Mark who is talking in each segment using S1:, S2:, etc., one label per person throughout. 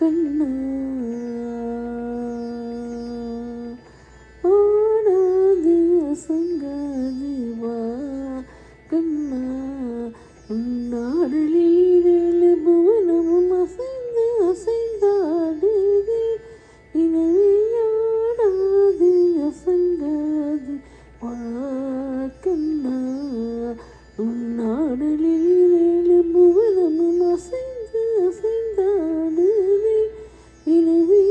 S1: கண்ணா ஆடாது அசங்காது வா கண்ணா உன்னாடலில் ஏழு புவனமும் அசைந்து அசைந்தாடுது இனவியாடாது அசங்காது வா கண்ணா உன்னாடலில் ஏழு புவனமும் அசைந்து அசைந்தாடுது இனவியாடாது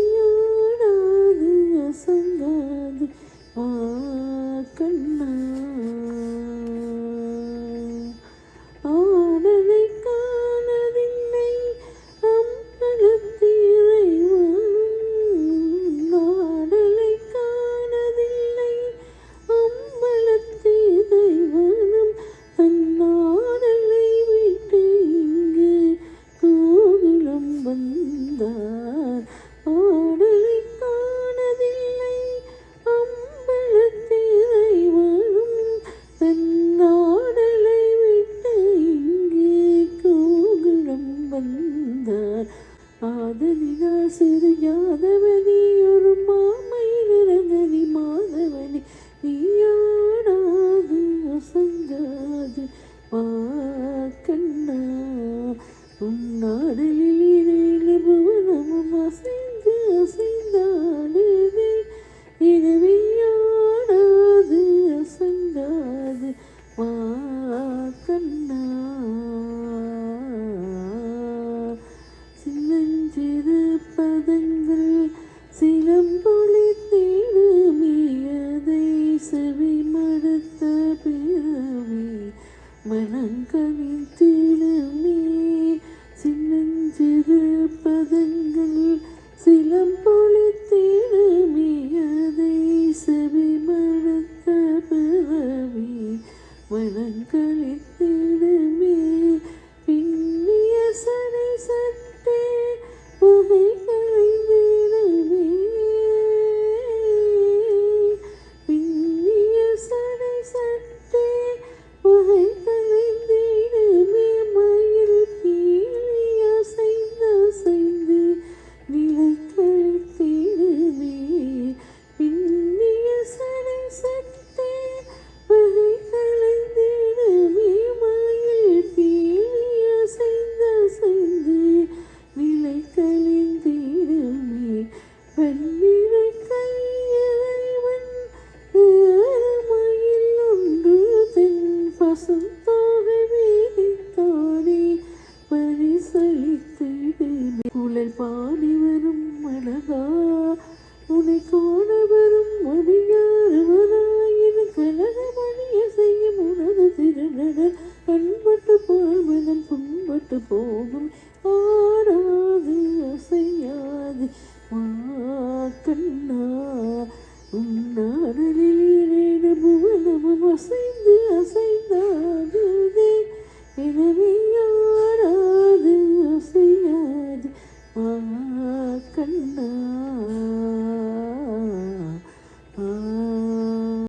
S1: அசங்காது வா கண்ணா ஆடலை காணவில்லை அம்பலத்தீரை ஆடலை காணவில்லை அம்பலத்தீரை வனம் தன்னாடலை விட்டு இங்கு கோகுலம் வந்தார் ஆடலை காணவில்லை அம்பலத்தீரை வனம் தன்னாடலை விட்டு இங்கு கோகுலம் வந்தார் ஆதலினால் சிறு யாதவனி ஒரு மாமையில் இறங்கனி மாதவனி நீயாடாது அசங்காது வா கண்ணா உன்னாடலில் ஏழு புவனமும் அசைந்து அசைந்தாடுது இனவியாடாது அசங்காது வா கண்ணா சின்னஞ்சிறு பதங்கள் சிலம்பொலி தேடுமியதை செவி மடுத்த பிறவி மனங்களின் திறமே சின்னஞ்சிறு பதங்கள் சிலம்பொலி தேடுமியதை செவி மடுத்த பிறவி மனங்களின் திறமே பின்னிய சடை சட்டே புகைகளை நிறமே பின்னிய சடை சட்டே புகைகளை நிறமே மயில் பீலி அசைந்து அசைந்து நிலை கழித்திடுமே பின்னிய சடை சட்டே புகைகளை நிறமே மயில் பீலி அசைந்து அசைந்து நிலை கழிந்திடுமே வெண்ணிறை கையறைவன் மயில் ஒன்று தென் பசுந்தோகை வீதித்தானே பரிசளித்திடுமே குழல் பாடி வரும் அழகா உனை காண வரும் மணியாறுவராயின் கலகமணிய செய்யும் உனது திருநடர் கண்பட்டு போல் மனம் புண்பட்டு போகும் ஆடாது அசையாது வா கண்ணா உன்னாடலில் ஏழு புவனமும் அசைந்து அசைந்தாடுதே எனவே